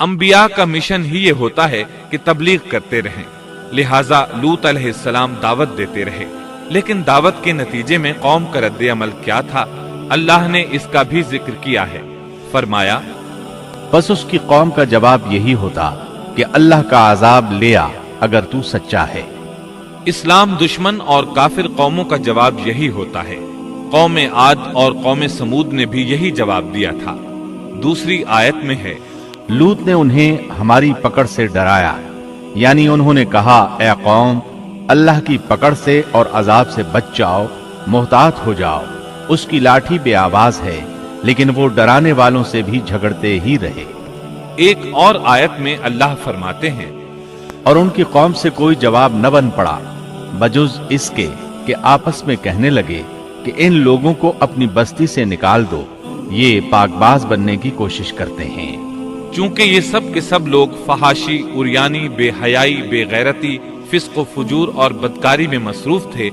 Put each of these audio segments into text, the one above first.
انبیاء کا مشن ہی یہ ہوتا ہے کہ تبلیغ کرتے رہیں، لہٰذا لوط علیہ السلام دعوت دیتے رہے، لیکن دعوت کے نتیجے میں قوم کا رد عمل کیا تھا، اللہ نے اس کا بھی ذکر کیا ہے۔ فرمایا، بس اس کی قوم کا جواب یہی ہوتا کہ اللہ کا عذاب لے آ اگر تو سچا ہے۔ اسلام دشمن اور کافر قوموں کا جواب یہی ہوتا ہے۔ قوم عاد اور قوم سمود نے بھی یہی جواب دیا تھا۔ دوسری آیت میں ہے، لوط نے انہیں ہماری پکڑ سے ڈرایا، یعنی انہوں نے کہا، اے قوم، اللہ کی پکڑ سے اور عذاب سے بچ جاؤ، محتاط ہو جاؤ، اس کی لاٹھی بے آواز ہے، لیکن وہ ڈرانے والوں سے بھی جھگڑتے ہی رہے۔ ایک اور آیت میں اللہ فرماتے ہیں، اور ان کی قوم سے کوئی جواب نہ بن پڑا بجز اس کے کہ آپس میں کہنے لگے کہ ان لوگوں کو اپنی بستی سے نکال دو، یہ پاک باز بننے کی کوشش کرتے ہیں۔ چونکہ یہ سب کے سب لوگ فحاشی، عریانی، بے حیائی، بے غیرتی، فسق و فجور اور بدکاری میں مصروف تھے،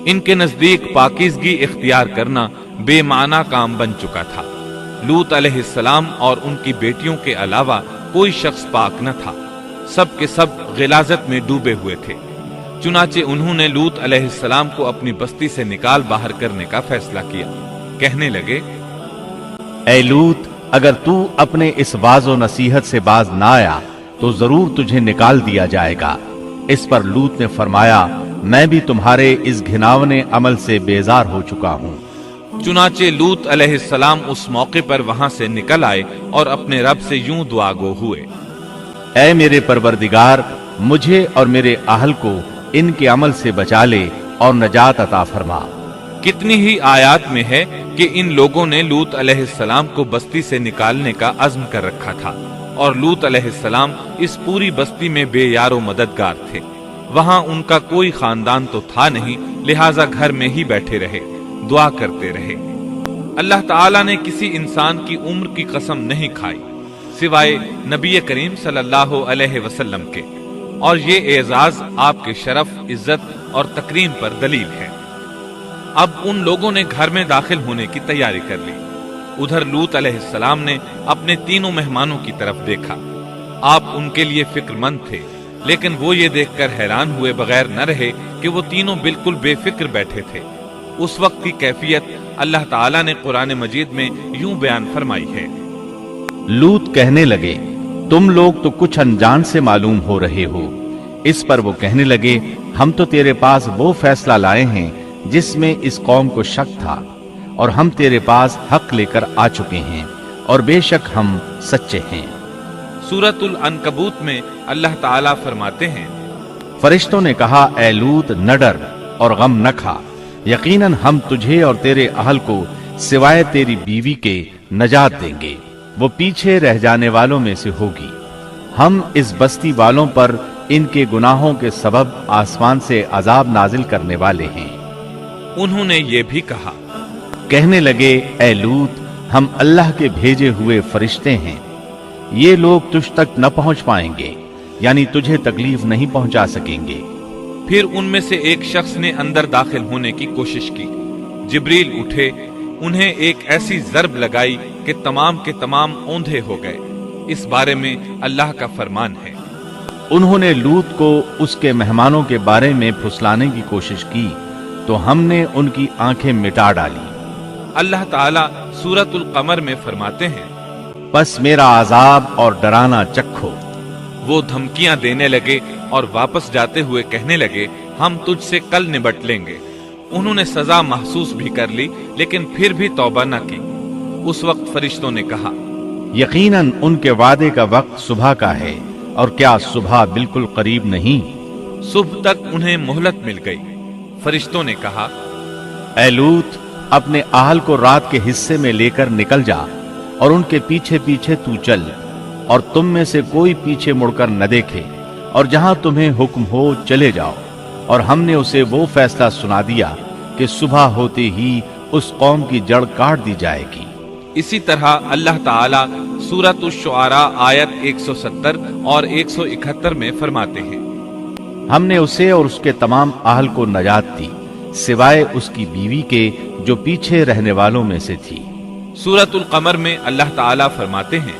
ان کے نزدیک پاکیزگی اختیار کرنا بے معنی کام بن چکا تھا۔ لوط علیہ السلام اور ان کی بیٹیوں کے علاوہ کوئی شخص پاک نہ تھا، سب کے سب غلاظت میں ڈوبے ہوئے تھے۔ چنانچہ انہوں نے لوط علیہ السلام کو اپنی بستی سے نکال باہر کرنے کا فیصلہ کیا۔ کہنے لگے، اے لوط، اگر تو اپنے اس واعظ و نصیحت سے باز نہ آیا تو ضرور تجھے نکال دیا جائے گا۔ اس پر لوط نے فرمایا، میں بھی تمہارے اس گھناونے عمل سے بیزار ہو چکا ہوں۔ چنانچہ لوط علیہ السلام اس موقع پر وہاں سے نکل آئے اور اپنے رب سے یوں دعا گو ہوئے، اے میرے پروردگار، مجھے اور میرے اہل کو ان کے عمل سے بچا لے اور نجات عطا فرما۔ کتنی ہی آیات میں ہے کہ ان لوگوں نے لوط علیہ السلام کو بستی سے نکالنے کا عزم کر رکھا تھا، اور لوط علیہ السلام اس پوری بستی میں بے یار و مددگار تھے۔ وہاں ان کا کوئی خاندان تو تھا نہیں، لہٰذا گھر میں ہی بیٹھے رہے، دعا کرتے رہے۔ اللہ تعالیٰ نے کسی انسان کی عمر کی قسم نہیں کھائی سوائے نبی کریم صلی اللہ علیہ وسلم کے، اور یہ اعزاز آپ کے شرف، عزت اور تکریم پر دلیل ہے۔ اب ان لوگوں نے گھر میں داخل ہونے کی تیاری کر لی۔ ادھر لوط علیہ السلام نے اپنے تینوں مہمانوں کی طرف دیکھا۔ آپ ان کے لیے فکر مند تھے، لیکن وہ یہ دیکھ کر حیران ہوئے بغیر نہ رہے کہ وہ تینوں بالکل بے فکر بیٹھے تھے۔ اس وقت کی کیفیت اللہ تعالیٰ نے قرآن مجید میں یوں بیان فرمائی ہے، لوط کہنے لگے، تم لوگ تو کچھ انجان سے معلوم ہو رہے ہو۔ اس پر وہ کہنے لگے، ہم تو تیرے پاس وہ فیصلہ لائے ہیں جس میں اس قوم کو شک تھا، اور ہم تیرے پاس حق لے کر آ چکے ہیں، اور بے شک ہم سچے ہیں۔ سورۃ العنکبوت میں اللہ تعالیٰ فرماتے ہیں، فرشتوں نے کہا، اے لوط، نہ ڈر اور غم نہ کھا، یقیناً ہم تجھے اور تیرے اہل کو سوائے تیری بیوی کے نجات دیں گے، وہ پیچھے رہ جانے والوں میں سے ہوگی۔ ہم اس بستی والوں پر ان کے گناہوں کے سبب آسمان سے عذاب نازل کرنے والے ہیں۔ انہوں نے یہ بھی کہا، کہنے لگے، اے لوط، ہم اللہ کے بھیجے ہوئے فرشتے ہیں، یہ لوگ تجھ تک نہ پہنچ پائیں گے، یعنی تجھے تکلیف نہیں پہنچا سکیں گے۔ پھر ان میں سے ایک شخص نے اندر داخل ہونے کی کوشش کی۔ جبریل اٹھے، انہیں ایک ایسی ضرب لگائی کہ تمام کے تمام اوندھے ہو گئے۔ اس بارے میں اللہ کا فرمان ہے، انہوں نے لوط کو اس کے مہمانوں کے بارے میں پھسلانے کی کوشش کی تو ہم نے ان کی آنکھیں مٹا ڈالی۔ اللہ تعالیٰ سورۃ القمر میں فرماتے ہیں، بس میرا عذاب اور ڈرانا چکھو۔ وہ دھمکیاں دینے لگے اور واپس جاتے ہوئے کہنے لگے، ہم تجھ سے کل نبٹ لیں گے۔ انہوں نے سزا محسوس بھی کر لی، لیکن پھر بھی توبہ نہ کی۔ اس وقت فرشتوں نے کہا، یقیناً ان کے وعدے کا وقت صبح کا ہے، اور کیا صبح بالکل قریب نہیں؟ صبح تک انہیں مہلت مل گئی۔ فرشتوں نے کہا، اے لوط، اپنے اہل کو رات کے حصے میں لے کر نکل جا، اور ان کے پیچھے پیچھے تو چل، اور تم میں سے کوئی پیچھے مڑ کر نہ دیکھے، اور جہاں تمہیں حکم ہو چلے جاؤ۔ اور ہم نے اسے وہ فیصلہ سنا دیا کہ صبح ہوتے ہی اس قوم کی جڑ کاٹ دی جائے گی۔ اسی طرح اللہ تعالیٰ سورۃ الشعراء آیت 170 اور 171 میں فرماتے ہیں، ہم نے اسے اور اس کے تمام اہل کو نجات دی، سوائے اس کی بیوی کے جو پیچھے رہنے والوں میں سے تھی۔ سورۃ القمر میں اللہ تعالیٰ فرماتے ہیں،